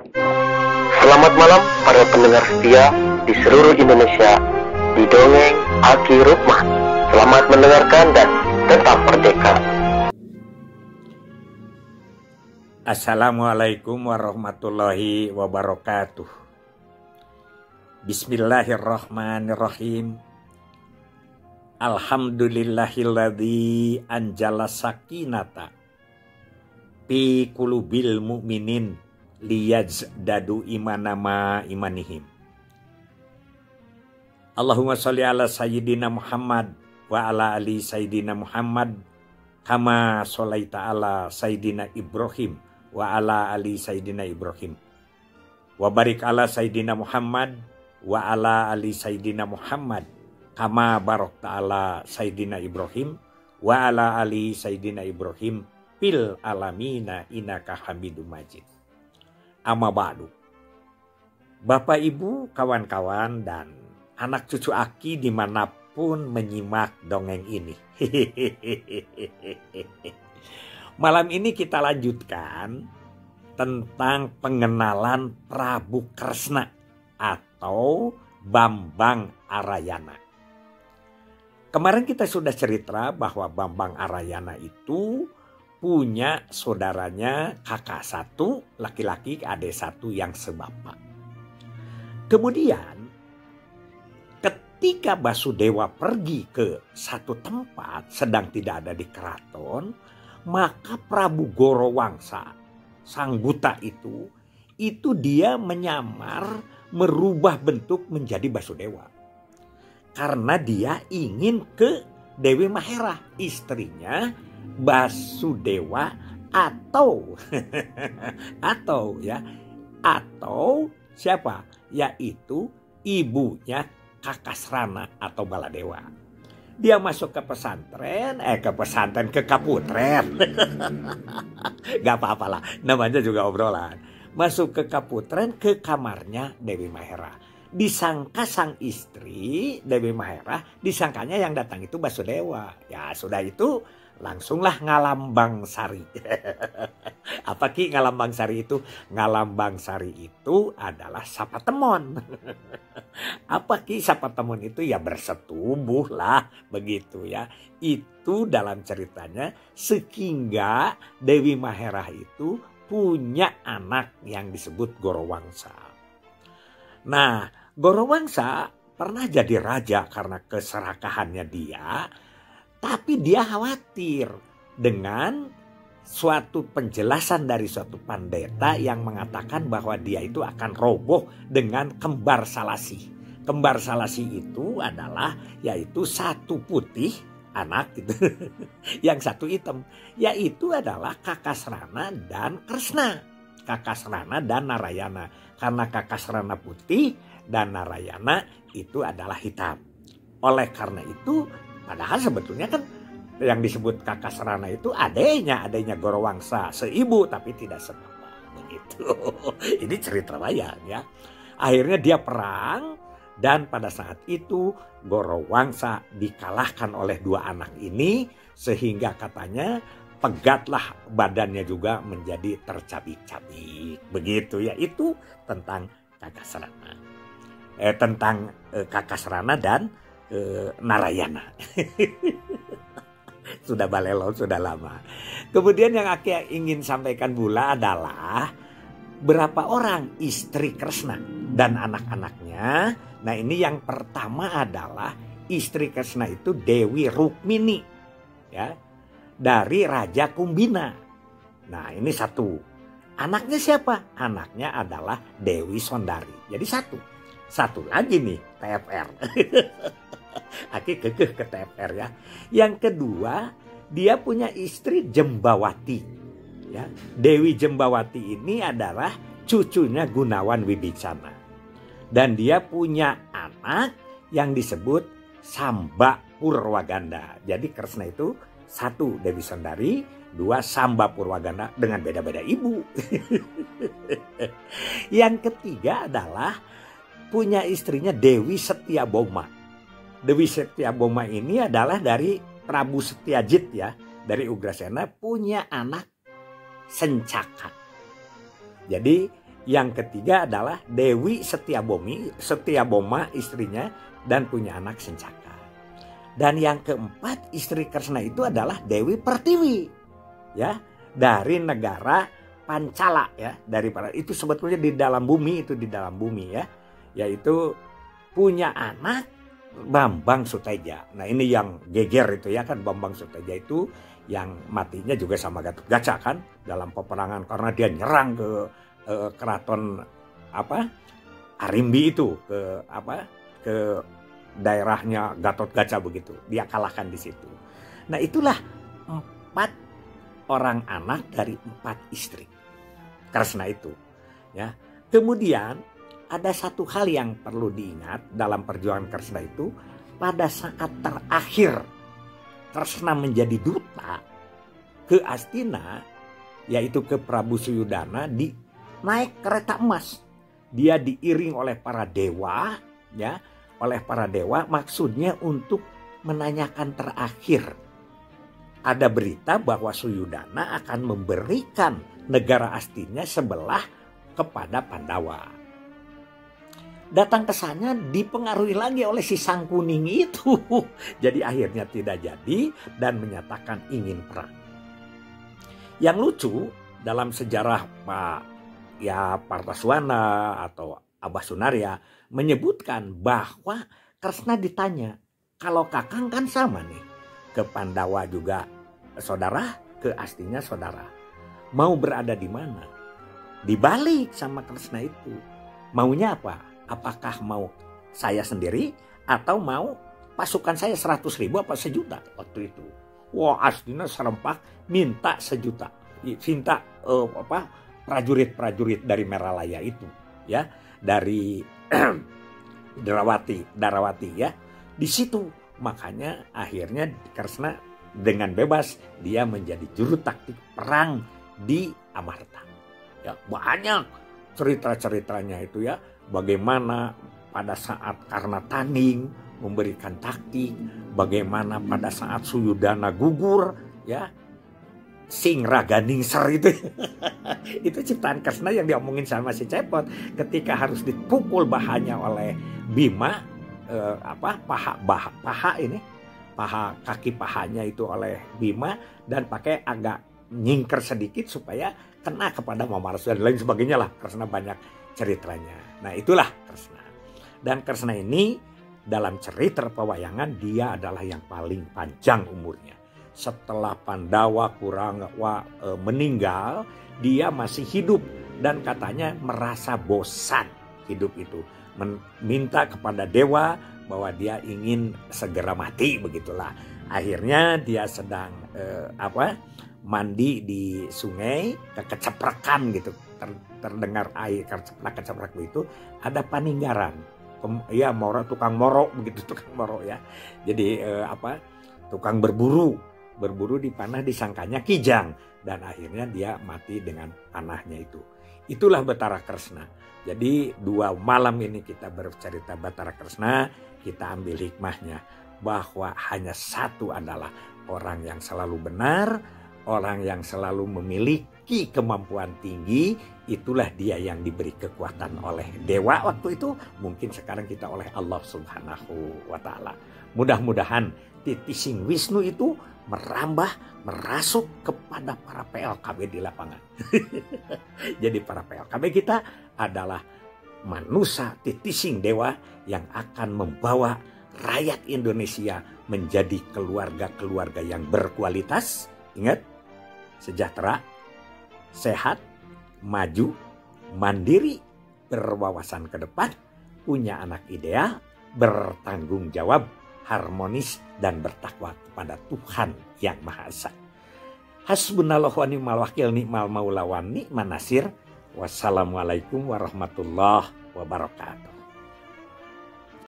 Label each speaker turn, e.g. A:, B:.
A: Selamat malam para pendengar setia di seluruh Indonesia di Dongeng Aki Rukman. Selamat mendengarkan dan tetap merdeka.
B: Assalamualaikum warahmatullahi wabarakatuh. Bismillahirrahmanirrahim. Alhamdulillahilladzi anjala sakinata fi qulubil mu'minin liyazdadu imanama imanihim. Allahumma sholli ala sayyidina Muhammad wa ala ali sayyidina Muhammad kama sholaita ala sayyidina Ibrahim wa ala ali sayyidina Ibrahim. Wa barik ala sayyidina Muhammad wa ala ali sayyidina Muhammad kama barakta ala sayyidina Ibrahim wa ala ali sayyidina Ibrahim fil alamina innaka Hamidum Majid. Amma ba'du. Bapak Ibu, kawan-kawan dan anak cucu Aki dimanapun menyimak dongeng ini. Malam ini kita lanjutkan tentang pengenalan Prabu Kresna atau Bambang Arayana. Kemarin kita sudah cerita bahwa Bambang Arayana itu punya saudaranya kakak satu, laki-laki, adik satu yang sebapak. Kemudian ketika Basudewa pergi ke satu tempat sedang tidak ada di keraton, maka Prabu Gorowangsa, sang buta itu dia menyamar merubah bentuk menjadi Basudewa. Karena dia ingin ke Dewi Mahera, istrinya Basudewa atau siapa? Yaitu ibunya Kakasrana atau Baladewa. Dia masuk ke Kaputren. Gak apa-apalah, namanya juga obrolan. Masuk ke Kaputren, ke kamarnya Dewi Mahera. Disangka sang istri Dewi Mahera, disangkanya yang datang itu Basudewa. Ya sudah itu langsunglah ngalambang sari. Apa Ki ngalambang sari itu? Ngalambang sari itu adalah sapatemon. Apa Ki sapatemon itu? Ya bersetubuh lah begitu ya. Itu dalam ceritanya sehingga Dewi Mahera itu punya anak yang disebut Gorowangsa. Nah, Gorowangsa pernah jadi raja karena keserakahannya dia, tapi dia khawatir dengan suatu penjelasan dari suatu pendeta yang mengatakan bahwa dia itu akan roboh dengan kembar salasi. Kembar salasi itu adalah yaitu satu putih anak gitu, yang satu hitam, yaitu adalah Kakasrana dan Kresna. Kakasrana dan Narayana. Karena Kakasrana putih dan Narayana itu adalah hitam. Oleh karena itu, padahal sebetulnya kan yang disebut Kakasrana itu adanya Gorowangsa, seibu tapi tidak sebapak begitu. Ini cerita wayang ya. Akhirnya dia perang dan pada saat itu Gorowangsa dikalahkan oleh dua anak ini sehingga katanya pegatlah badannya juga menjadi tercabik-cabik begitu ya. Itu tentang Kakasrana. Kakasrana dan Narayana. Sudah balelo, sudah lama. Kemudian yang Aki ingin sampaikan pula adalah berapa orang istri Kresna dan anak-anaknya. Nah ini yang pertama adalah istri Kresna itu Dewi Rukmini ya, dari Raja Kumbina. Nah ini satu. Anaknya siapa? Anaknya adalah Dewi Sondari. Jadi satu. Satu lagi nih TFR. Aki kekeh ke TFR ya. Yang kedua, dia punya istri Jembawati. Ya, Dewi Jembawati ini adalah cucunya Gunawan Wibisana. Dan dia punya anak yang disebut Samba Purwaganda. Jadi Kresna itu satu Dewi Sondari, dua Samba Purwaganda dengan beda-beda ibu. Yang ketiga adalah punya istrinya Dewi Setiaboma. Dewi Setiaboma ini adalah dari Prabu Setyajid ya, dari Ugrasena, punya anak Sencaka. Jadi Yang ketiga adalah Dewi Setiaboma istrinya dan punya anak Sencaka. Dan yang keempat istri Kresna itu adalah Dewi Pertiwi, ya, dari negara Pancala, ya, itu sebetulnya di dalam bumi ya, yaitu punya anak Bambang Suteja. Nah ini yang geger itu ya kan, Bambang Suteja itu yang matinya juga sama Gatotkaca kan dalam peperangan karena dia nyerang ke keraton Arimbi itu ke daerahnya Gatotkaca begitu. Dia kalahkan di situ. Nah itulah 4 orang anak dari 4 istri Kresna itu. Ya. Kemudian ada satu hal yang perlu diingat dalam perjuangan Kresna itu, pada saat terakhir Kresna menjadi duta ke Astina, yaitu ke Prabu Suyudana, naik kereta emas. Dia diiring oleh para dewa, ya, maksudnya untuk menanyakan terakhir. Ada berita bahwa Suyudana akan memberikan negara Astina sebelah kepada Pandawa. Datang ke sana dipengaruhi lagi oleh si Sang Kuning itu. Jadi akhirnya tidak jadi dan menyatakan ingin perang. Yang lucu dalam sejarah Partaswana atau Abah Sunaria menyebutkan bahwa Kresna ditanya, kalau Kakang kan sama nih, ke Pandawa juga saudara, ke Astina saudara, mau berada di mana? Dibalik sama Kresna itu, maunya apa? Apakah mau saya sendiri atau mau pasukan saya 100.000 apa 1 juta waktu itu? Wah, Astina serempak minta 1 juta, minta prajurit-prajurit dari Meralaya itu, ya, dari Darawati ya. Di situ makanya akhirnya Kresna dengan bebas dia menjadi juru taktik perang di Amarta. Ya, banyak cerita-ceritanya itu ya, bagaimana pada saat Karnataning memberikan taktik, bagaimana pada saat Suyudana gugur, ya, Sing Raganingser itu itu ciptaan Kresna yang diomongin sama si Cepot ketika harus dipukul bahanya oleh Bima, kaki pahanya itu oleh Bima, dan pakai agak nyingker sedikit supaya kena kepada Mamarsu dan lain sebagainya lah. Kresna banyak ceritanya. Nah itulah Kresna. Dan Kresna ini dalam cerita pewayangan dia adalah yang paling panjang umurnya. Setelah Pandawa meninggal, dia masih hidup dan katanya merasa bosan hidup itu. Minta kepada dewa bahwa dia ingin segera mati, begitulah. Akhirnya dia sedang mandi di sungai, keceprakan gitu, terdengar air kecaprak itu, ada paninggaran. Ya, tukang moro begitu, tukang moro ya. Jadi tukang berburu dipanah, disangkanya kijang, dan akhirnya dia mati dengan panahnya itu. Itulah Batara Kresna. Jadi 2 malam ini kita bercerita Batara Kresna, kita ambil hikmahnya bahwa hanya satu adalah orang yang selalu benar, orang yang selalu memiliki kemampuan tinggi, itulah dia yang diberi kekuatan oleh dewa waktu itu, mungkin sekarang kita oleh Allah Subhanahu wa Ta'ala. Mudah-mudahan Titi Sing Wisnu itu merasuk kepada para PLKB di lapangan. Jadi para PLKB kita adalah manusia titising dewa yang akan membawa rakyat Indonesia menjadi keluarga-keluarga yang berkualitas. Ingat, sejahtera, sehat, maju, mandiri, berwawasan ke depan, punya anak ideal, bertanggung jawab, harmonis, dan bertakwa kepada Tuhan Yang Maha Esa. Hasbunallahu wa ni'mal wakil, ni'mal maula wa ni'man nasir. Wassalamualaikum warahmatullahi wabarakatuh.